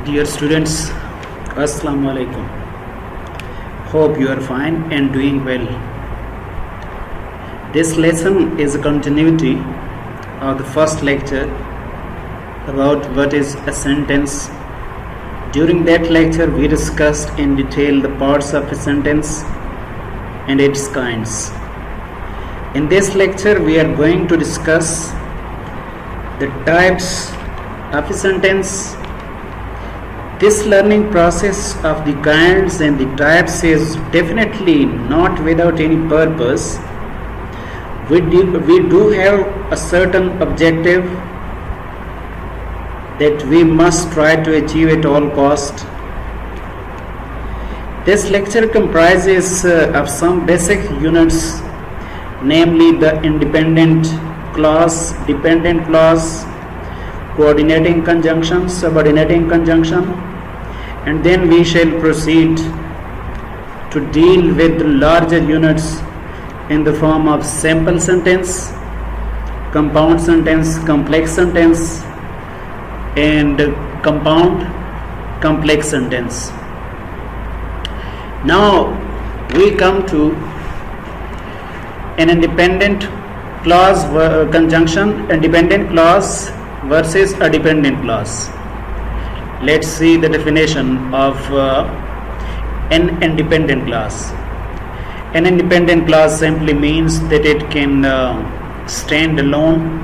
Dear students, Assalamu alaikum. Hope you are fine and doing well. This lesson is a continuity of the first lecture about what is a sentence. During that lecture, we discussed in detail the parts of a sentence and its kinds. In this lecture, we are going to discuss the types of a sentence. This learning process of the kinds and the types is definitely not without any purpose. We do have a certain objective that we must try to achieve at all cost. This lecture comprises of some basic units, namely the independent clause, dependent clause, coordinating conjunction, subordinating conjunction, and then we shall proceed to deal with larger units in the form of simple sentence, compound sentence, complex sentence, and compound complex sentence. Now we come to an independent clause conjunction, independent clause versus a dependent clause. Let's see the definition of an independent clause. An independent clause simply means that it can stand alone.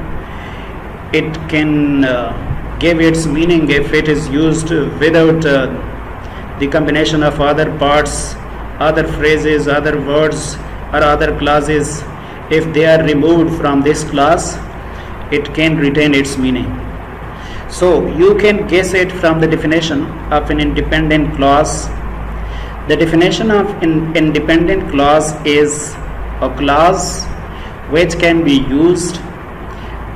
It can give its meaning if it is used without the combination of other parts, other phrases, other words, or other clauses. If they are removed from this clause, it can retain its meaning. So you can guess it from the definition of an independent clause. The definition of an independent clause is a clause which can be used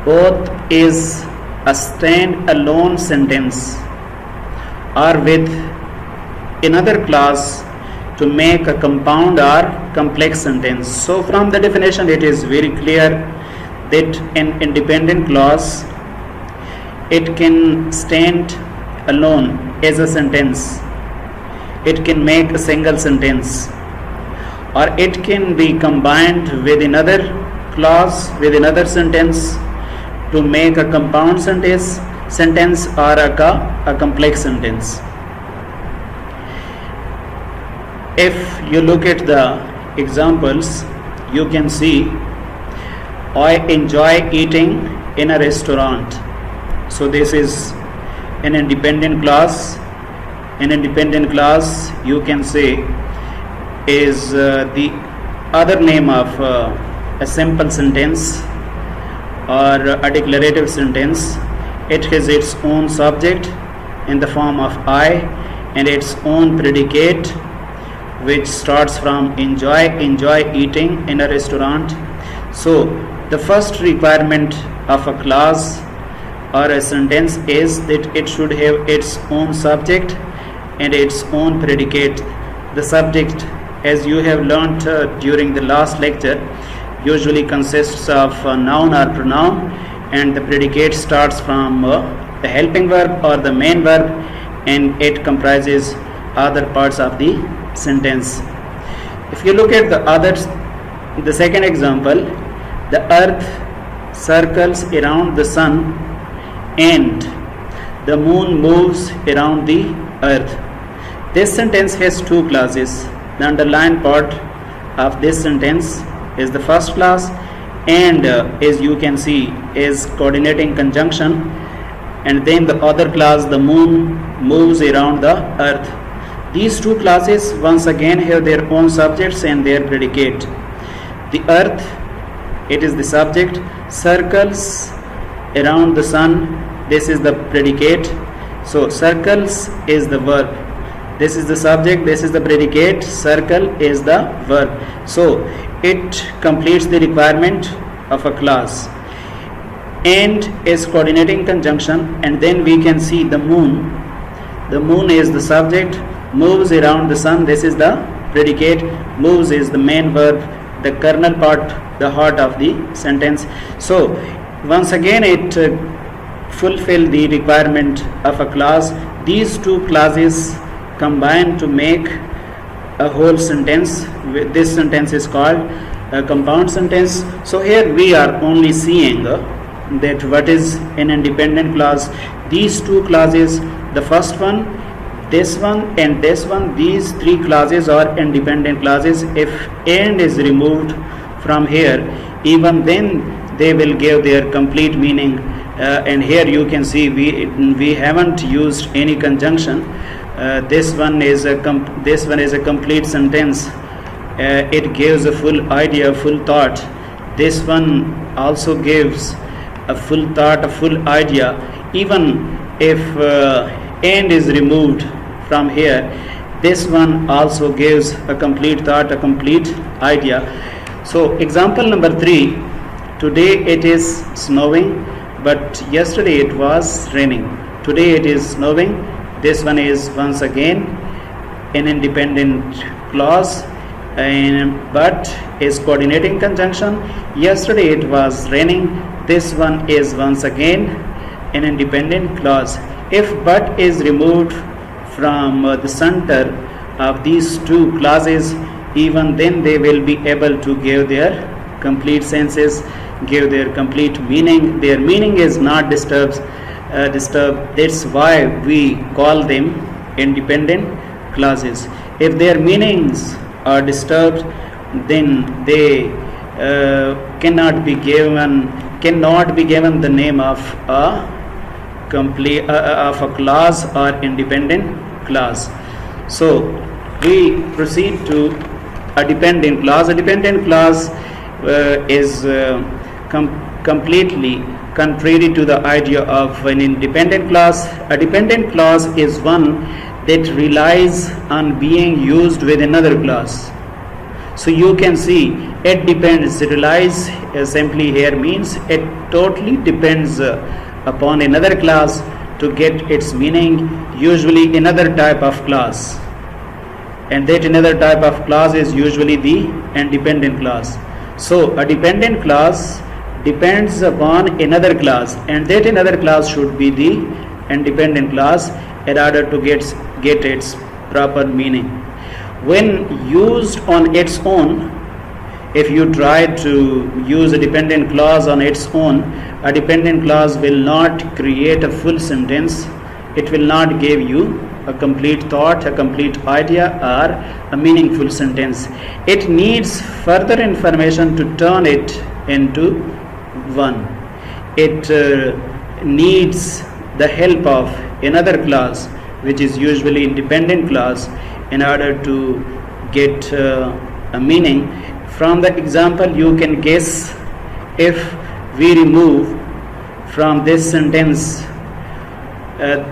both as a stand-alone sentence or with another clause to make a compound or complex sentence. So from the definition it is very clear that an independent clause, it can stand alone as a sentence, it can make a single sentence, or it can be combined with another clause, with another sentence to make a compound sentence or a complex sentence. If you look at the examples, you can see I enjoy eating in a restaurant. So this is an independent clause. An independent clause, you can say, is the other name of a simple sentence or a declarative sentence. It has its own subject in the form of I and its own predicate, which starts from enjoy eating in a restaurant. So the first requirement of a clause or a sentence is that it should have its own subject and its own predicate. The subject, as you have learnt during the last lecture, usually consists of a noun or pronoun, and the predicate starts from the helping verb or the main verb, and it comprises other parts of the sentence. If you look at the second example, the earth circles around the sun and the moon moves around the earth. This sentence has two clauses. The underlined part of this sentence is the first clause, and as you can see is coordinating conjunction, and then the other clause, the moon moves around the earth. These two clauses once again have their own subjects and their predicate. The earth, it is the subject, circles around the sun, this is the predicate. So circles is the verb, this is the subject, this is the predicate, circle is the verb. So it completes the requirement of a clause. And is coordinating conjunction, and then we can see the moon. The moon is the subject, moves around the sun, this is the predicate, moves is the main verb, the kernel part, the heart of the sentence. So once again it fulfill the requirement of a clause these two clauses combine to make a whole sentence. This sentence is called a compound sentence. So here we are only seeing that what is an independent clause. These two clauses, the first one, this one and this one, these three clauses are independent clauses. If and is removed from here, even then they will give their complete meaning. And here you can see we haven't used any conjunction. This one is a complete sentence. It gives a full idea, full thought. This one also gives a full thought, a full idea. Even if and is removed from here, this one also gives a complete thought, a complete idea. So example number 3, today it is snowing, but yesterday it was raining. Today it is snowing. This one is once again an independent clause, but is coordinating conjunction. Yesterday it was raining. This one is once again an independent clause. If but is removed from the center of these two clauses, even then they will be able to give their complete senses, give their complete meaning. Their meaning is not disturbed. That's why we call them independent clauses. If their meanings are disturbed, then they cannot be given the name of a clause or independent clause. So we proceed to a dependent clause. A dependent clause is completely contrary to the idea of an independent clause. A dependent clause is one that relies on being used with another clause. So you can see it depends, relies simply here means it totally depends upon another clause to get its meaning, usually another type of clause, and that another type of clause is usually the independent clause. So a dependent clause depends upon another clause, and that another clause should be the independent clause in order to get its proper meaning. When used on its own, if you try to use a dependent clause on its own, a dependent clause will not create a full sentence. It will not give you a complete thought, a complete idea, or a meaningful sentence. It needs further information to turn it into one. It needs the help of another clause, which is usually independent clause, in order to get a meaning. From the example you can guess, if we remove from this sentence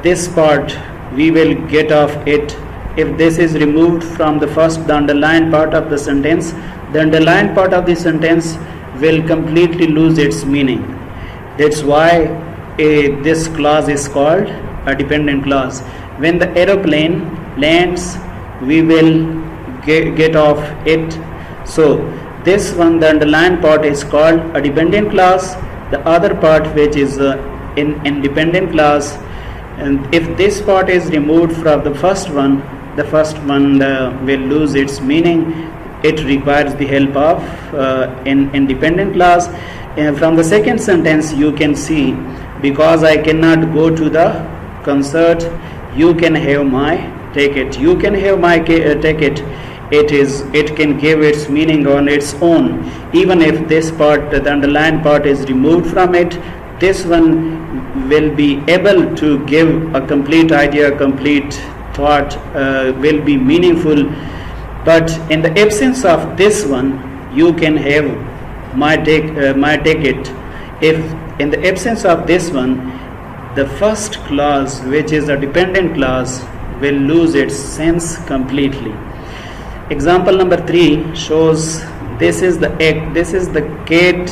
this part, we will get off it. If this is removed from the underlined part of the sentence, the underlined part of the sentence will completely lose its meaning. That's why this clause is called a dependent clause. When the aeroplane lands, we will get off it. So this one, the underlined part, is called a dependent clause. The other part, which is an independent clause, and if this part is removed from the first one will lose its meaning. It requires the help of an independent clause. From the second sentence you can see, because I cannot go to the concert, you can have my ticket. You can have my ticket. It can give its meaning on its own. Even if this part, the underlined part, is removed from it, this one will be able to give a complete idea, complete thought, will be meaningful. But in the absence of this one, you can have my ticket. If in the absence of this one, the first clause, which is a dependent clause, will lose its sense completely. Example number 3 shows this is the cat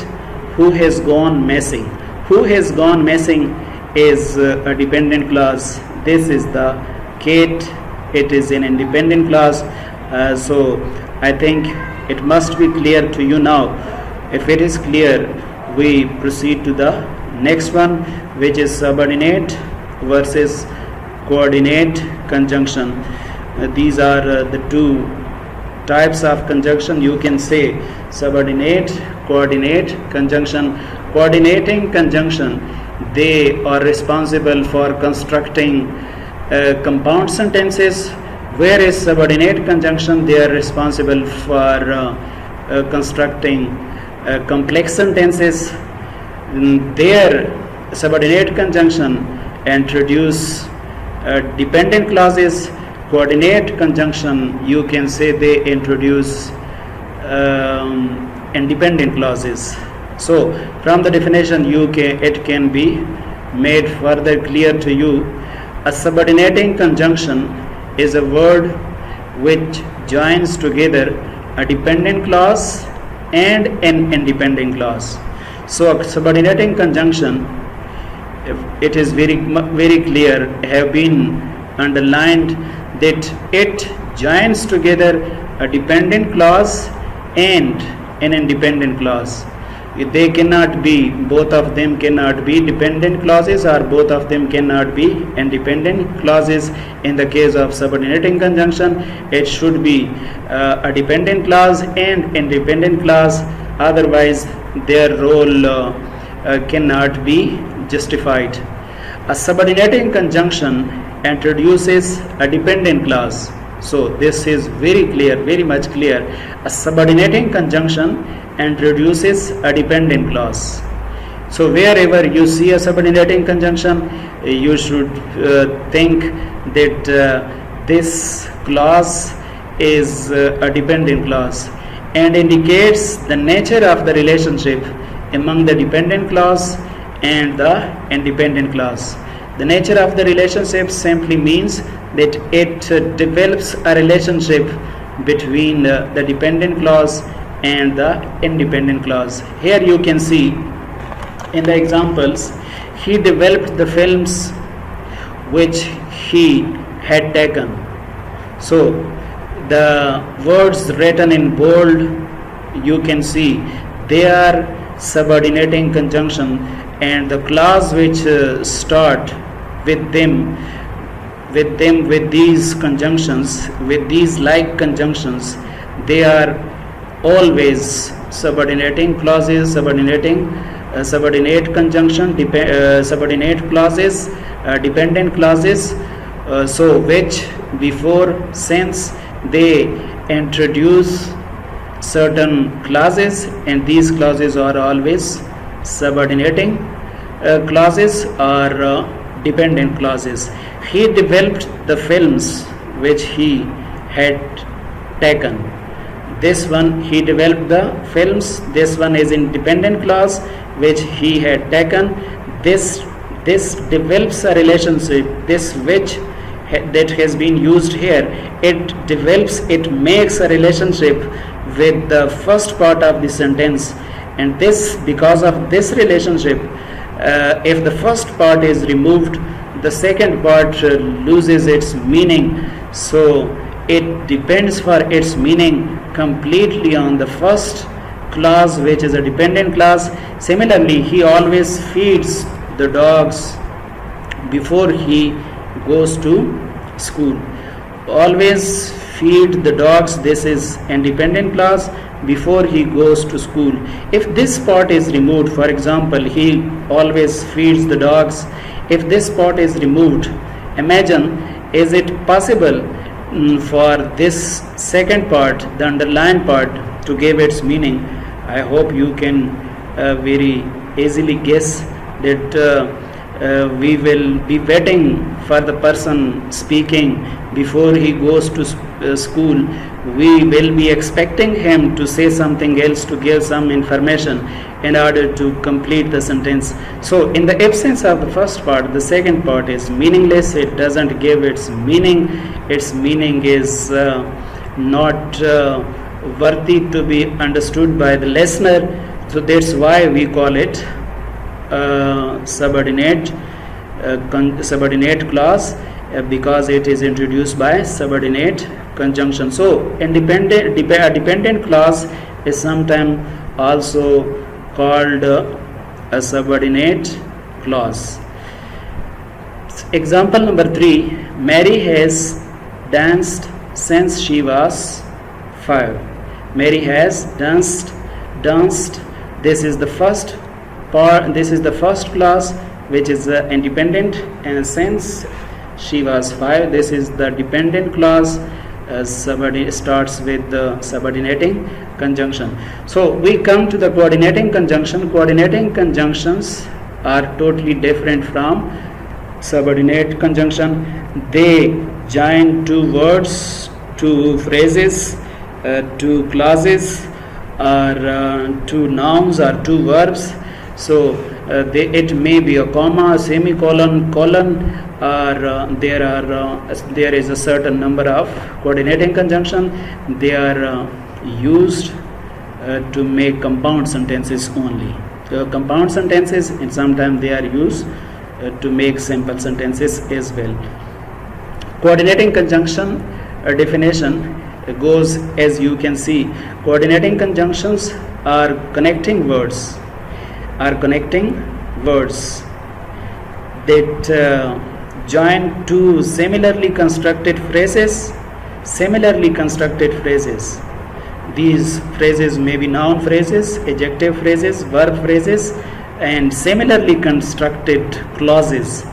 who has gone missing. Who has gone missing is a dependent clause. This is the cat. It is an independent clause. So I think it must be clear to you now. If it is clear, we proceed to the next one, which is subordinate versus coordinate conjunction. These are the two types of conjunction. You can say subordinate, coordinate conjunction. Coordinating conjunction, they are responsible for constructing compound sentences, whereas subordinate conjunction, they are responsible for constructing complex sentences. Their subordinate conjunction introduce dependent clauses. Coordinate conjunction, you can say they introduce independent clauses. So from the definition it can be made further clear to you. A subordinating conjunction is a word which joins together a dependent clause and an independent clause. So a subordinating conjunction, it is very clear, have been underlined that it joins together a dependent clause and an independent clause. They cannot be, both of them cannot be dependent clauses, or both of them cannot be independent clauses. In the case of subordinating conjunction, it should be a dependent clause and independent clause, otherwise their role cannot be justified. A subordinating conjunction introduces a dependent clause. So this is very clear, very much clear. A subordinating conjunction introduces a dependent clause. So wherever you see a subordinating conjunction, you should think that this clause is a dependent clause and indicates the nature of the relationship among the dependent clause and the independent clause. The nature of the relationship simply means that it develops a relationship between the dependent clause and the independent clause. Here you can see in the examples, he developed the films which he had taken. So the words written in bold, you can see they are subordinating conjunction, and the clause which start with these conjunctions, with these like conjunctions, they are always subordinating clauses, subordinate conjunction, subordinate clauses, dependent clauses, so which before, since, they introduce certain clauses, and these clauses are always subordinating clauses or dependent clauses. He developed the films which he had taken. This one, he developed the films. This one is independent clause which he had taken. This develops a relationship. This which that has been used here, it develops, it makes a relationship with the first part of the sentence, and this, because of this relationship, if the first part is removed, the second part loses its meaning. So it depends for its meaning completely on the first clause, which is a dependent clause. Similarly, he always feeds the dogs before he goes to school. Always feed the dogs, this is independent clause, before he goes to school. If this part is removed, for example, he always feeds the dogs, if this part is removed, imagine, is it possible for this second part, the underlined part, to give its meaning? I hope you can very easily guess that we will be waiting for the person speaking before he goes to school. We will be expecting him to say something else, to give some information in order to complete the sentence. So in the absence of the first part, the second part is meaningless. It doesn't give its meaning. Its meaning is not worthy to be understood by the listener. So that's why we call it subordinate clause, because it is introduced by subordinate conjunction. So a dependent clause is sometimes also called a subordinate clause. Example number 3. Mary has danced since she was 5. Mary has danced. This is the first part. This is the first clause, which is independent, and since she was 5, this is the dependent clause. Starts with the subordinating conjunction. So we come to the coordinating conjunction. Coordinating conjunctions are totally different from subordinate conjunction. They join two words, two phrases, two clauses, or two nouns or two verbs. So it may be a comma, semicolon, colon, or there is a certain number of coordinating conjunction. They are used to make compound sentences only. Compound sentences, and sometimes they are used to make simple sentences as well. Coordinating conjunction definition goes as you can see. Coordinating conjunctions are connecting words. That join two similarly constructed phrases. These phrases may be noun phrases, adjective phrases, verb phrases, and similarly constructed clauses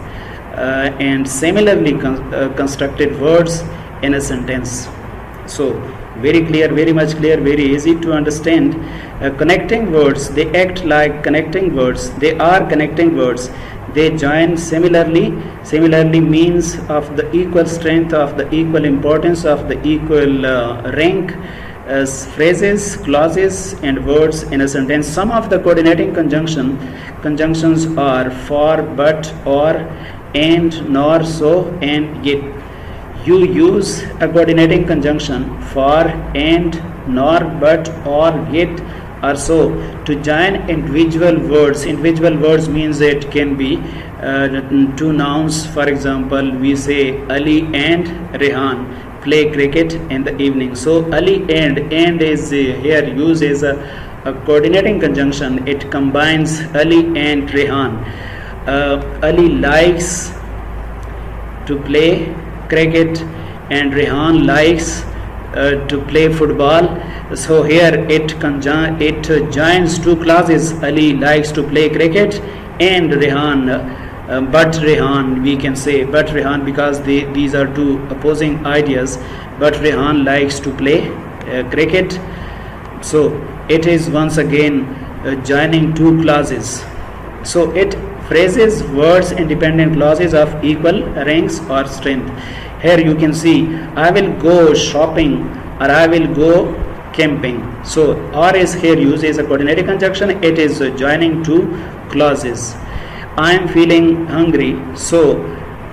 and similarly constructed words in a sentence. So very clear, very much clear, very easy to understand. Connecting words, they act like connecting words. They are connecting words. They join similarly means of the equal strength, of the equal importance, of the equal rank as phrases, clauses, and words in a sentence. Some of the coordinating conjunctions are for, but, or, and, nor, so, and, yet. You use a coordinating conjunction for, and, nor, but, or, yet, or so to join individual words. Individual words means it can be two nouns. For example, we say Ali and Rehan play cricket in the evening. So Ali and is here used as a coordinating conjunction. It combines Ali and Rehan. Ali likes to play cricket and Rehan likes to play football. So here it joins two clauses. Ali likes to play cricket and Rehan. But Rehan, we can say but Rehan because these are two opposing ideas. But Rehan likes to play cricket. So it is once again joining two clauses. So it phrases words independent clauses of equal ranks or strength. Here you can see I will go shopping or I will go camping. So or is here used as a coordinating conjunction. It is joining two clauses. I am feeling hungry, so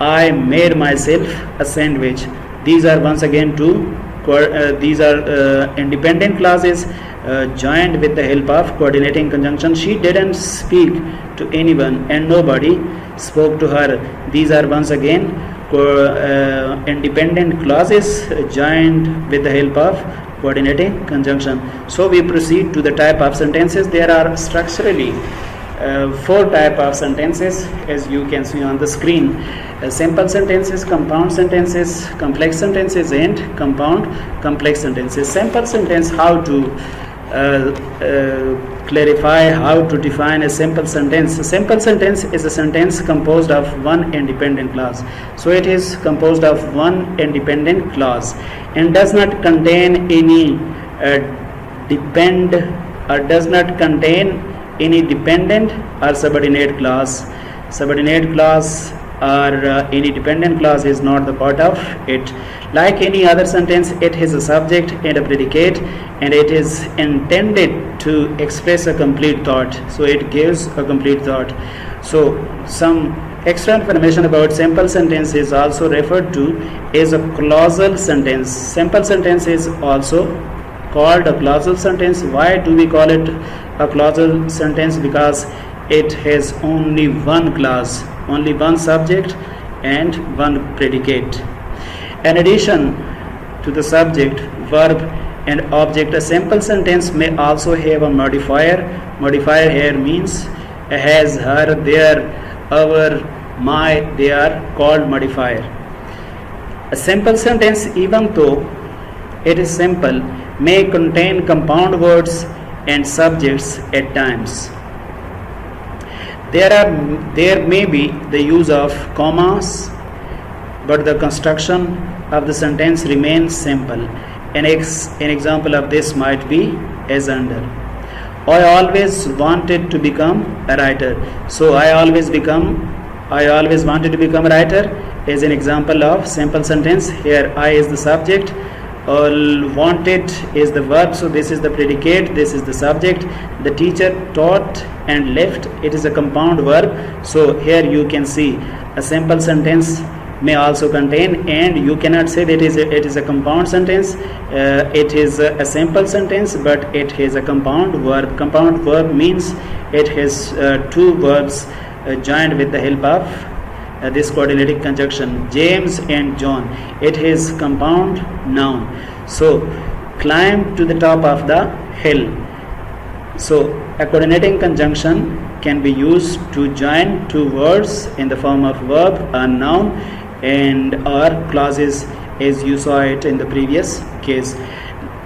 I made myself a sandwich. These are once again these are independent clauses joined with the help of coordinating conjunction. She didn't speak to anyone and nobody spoke to her. These are once again independent clauses joined with the help of coordinating conjunction. So we proceed to the type of sentences. There are structurally four type of sentences as you can see on the screen. Simple sentences, compound sentences, complex sentences, and compound complex sentences. Simple sentence, how to clarify, how to define a simple sentence. A simple sentence is a sentence composed of one independent clause. So it is composed of one independent clause and does not contain any any dependent or subordinate clause. Subordinate clause or any dependent clause is not the part of it. Like any other sentence, it has a subject and a predicate, and it is intended to express a complete thought. So it gives a complete thought. So some extra information about simple sentence is also referred to as a clausal sentence. Simple sentence is also called a clausal sentence. Why do we call it a clausal sentence? Because it has only one clause, only one subject and one predicate. In addition to the subject, verb and object, a simple sentence may also have a modifier. Modifier here means has, her, their, our, my, they are called modifier. A simple sentence, even though it is simple, may contain compound words and subjects at times. There may be the use of commas, but the construction of the sentence remains simple. An example of this might be as under. I always wanted to become a writer. So I always wanted to become a writer is an example of simple sentence. Here I is the subject, wanted is the verb, so this is the predicate, this is the subject. The teacher taught and left, it is a compound verb. So here you can see a simple sentence may also contain, and you cannot say that it is a compound sentence. It is a simple sentence, but it has a compound verb. Compound verb means it has two verbs joined with the help of this coordinating conjunction. James and John, it is compound noun. So climb to the top of the hill. So a coordinating conjunction can be used to join two words in the form of verb or noun and or clauses, as you saw it in the previous case.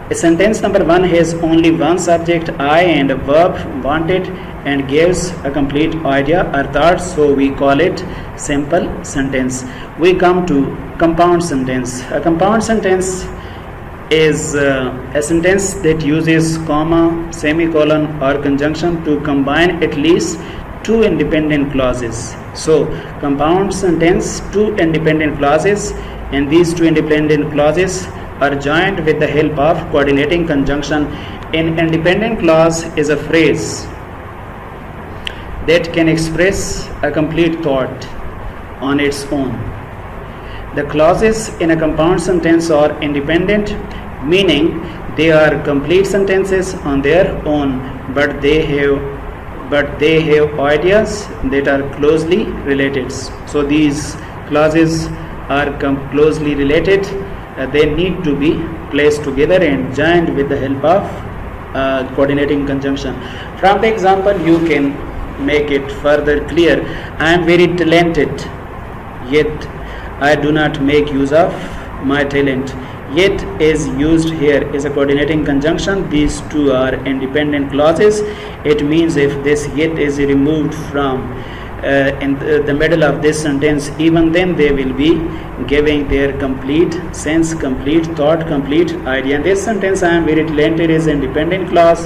A sentence number 1 has only one subject, I, and a verb, wanted, and gives a complete idea or thought, so we call it simple sentence. We come to compound sentence. A compound sentence is a sentence that uses comma, semicolon, or conjunction to combine at least two independent clauses. So compound sentence, two independent clauses, and these two independent clauses are joined with the help of coordinating conjunction. An independent clause is a phrase that can express a complete thought on its own. The clauses in a compound sentence are independent, meaning they are complete sentences on their own, but they have ideas that are closely related. So these clauses are closely related. They need to be placed together and joined with the help of coordinating conjunction. From the example you can make it further clear. I am very talented, yet I do not make use of my talent. Yet is used here as a coordinating conjunction. These two are independent clauses. It means if this yet is removed from in the middle of this sentence, even then they will be giving their complete sense, complete thought, complete idea. In this sentence, I am very talented is independent clause,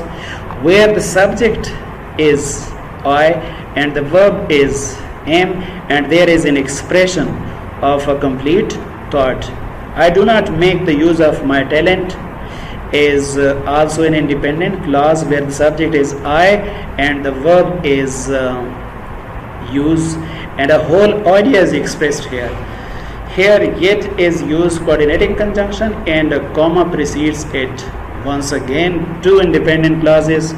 where the subject is I and the verb is am, and there is an expression of a complete thought. I do not make the use of my talent is also an independent clause where the subject is I and the verb is use, and a whole idea is expressed here. Here yet is used coordinating conjunction and a comma precedes it. Once again, two independent clauses,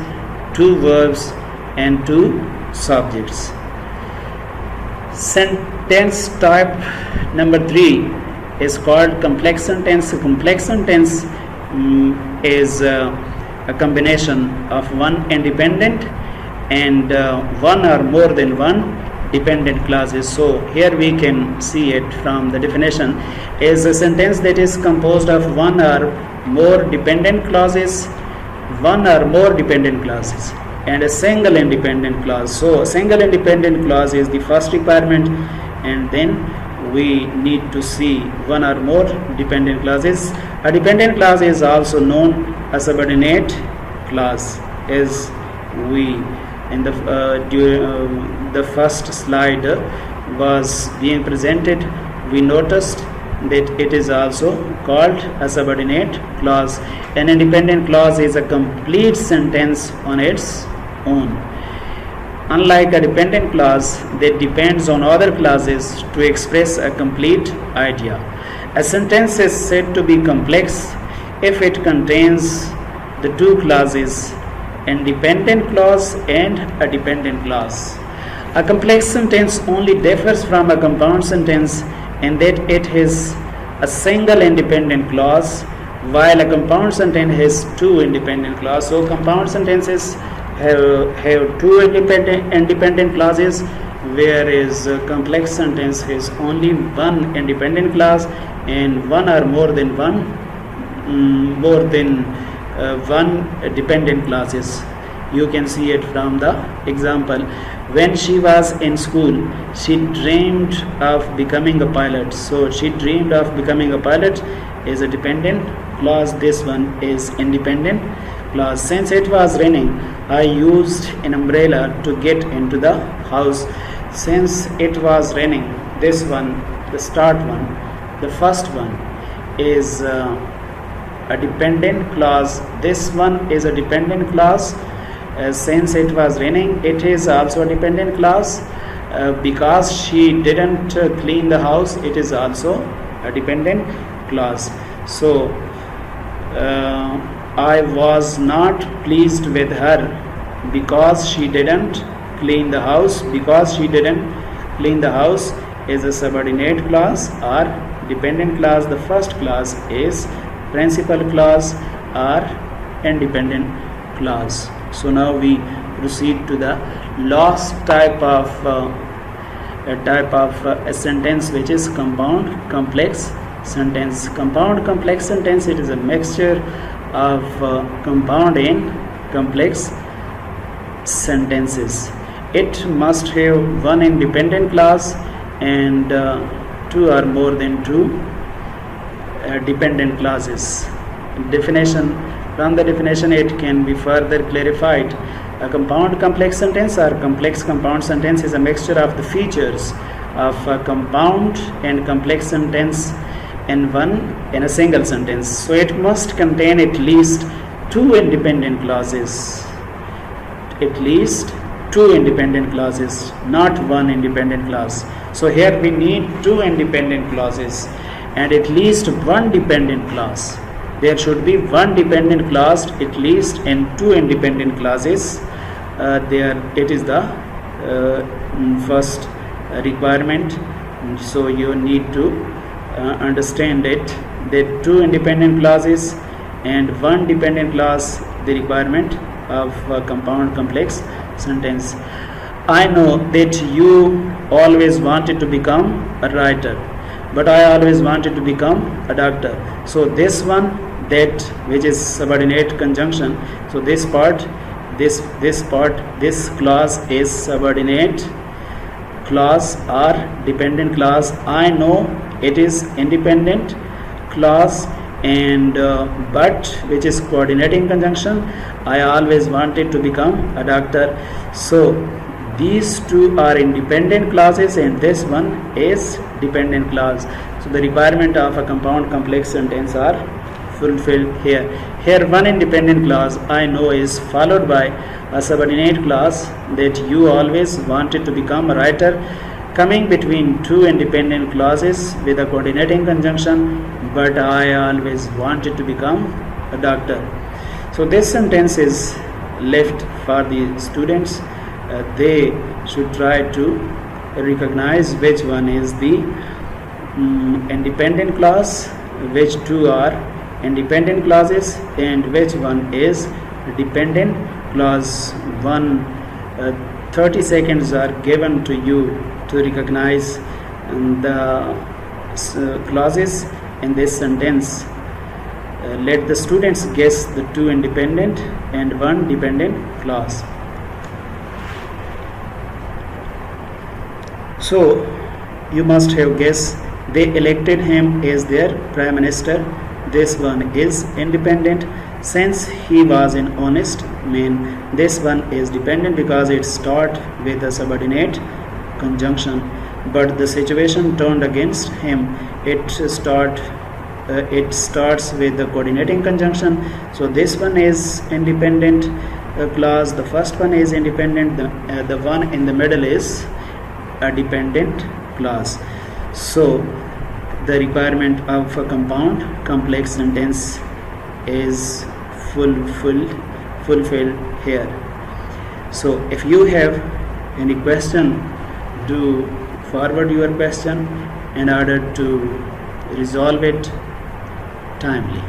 two verbs, and two subjects. Sentence type number 3 is called complex sentence. A complex sentence is a combination of one independent and one or more than one dependent clauses. So here we can see it from the definition is a sentence that is composed of one or more dependent clauses, and a single independent clause. So a single independent clause is the first requirement, and then we need to see one or more dependent clauses. A dependent clause is also known as subordinate clause. As we in the first slide was being presented, we noticed that it is also called a subordinate clause. An independent clause is a complete sentence on its own, unlike a dependent clause that depends on other clauses to express a complete idea. A sentence is said to be complex if it contains the two clauses, independent clause and a dependent clause. A complex sentence only differs from a compound sentence in that it has a single independent clause, while a compound sentence has two independent clauses. So compound sentences have two independent clauses, whereas complex sentence has only one independent clause and one or more than one dependent clauses. You can see it from the example. When she was in school, she dreamed of becoming a pilot. So she dreamed of becoming a pilot is a dependent clause. This one is independent clause. Since it was raining, I used an umbrella to get into the house. Since it was raining, this one, the start one, the first one is a dependent clause. This one is a dependent clause. Since it was raining, it is also a dependent clause. Because she didn't clean the house, it is also a dependent clause. So I was not pleased with her because she didn't clean the house. Because she didn't clean the house is a subordinate clause or dependent clause. The first clause is principal clause or independent clause. So now we proceed to the last type of a sentence, which is compound complex sentence. Compound complex sentence, it is a mixture of compound and complex sentences. It must have one independent clause and two or more than two dependent clauses. Definition. From the definition, it can be further clarified. A compound complex sentence or complex compound sentence is a mixture of the features of a compound and complex sentence in a single sentence. So it must contain at least two independent clauses. At least two independent clauses, not one independent clause. So here we need two independent clauses and at least one dependent clause. There should be one dependent clause at least and two independent clauses. It is the first requirement. So you need to understand it, that two independent clauses and one dependent clause, the requirement of a compound complex sentence. I know that you always wanted to become a writer, but I always wanted to become a doctor. So this one, that, which is subordinate conjunction. So this clause is subordinate clause or dependent clause. I know, it is independent clause, and but, which is coordinating conjunction. I always wanted to become a doctor. So these two are independent clauses and this one is dependent clause. So the requirement of a compound complex sentence are fulfilled here. Here one independent clause, I know, is followed by a subordinate clause, that you always wanted to become a writer, coming between two independent clauses with a coordinating conjunction, but I always wanted to become a doctor. So this sentence is left for the students. They should try to recognize which one is the independent clause, which two are independent clauses, and which one is dependent clause. 30 seconds are given to you to recognize the clauses in this sentence. Let the students guess the two independent and one dependent clause. So you must have guessed, they elected him as their prime minister. This one is independent since he was an honest man. This one is dependent because it starts with a subordinate conjunction, but the situation turned against him. It starts with the coordinating conjunction. So this one is independent clause. The first one is independent. The one in the middle is a dependent clause. So the requirement of a compound complex sentence is fulfilled here. So if you have any question, do forward your question in order to resolve it timely.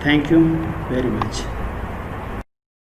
Thank you very much.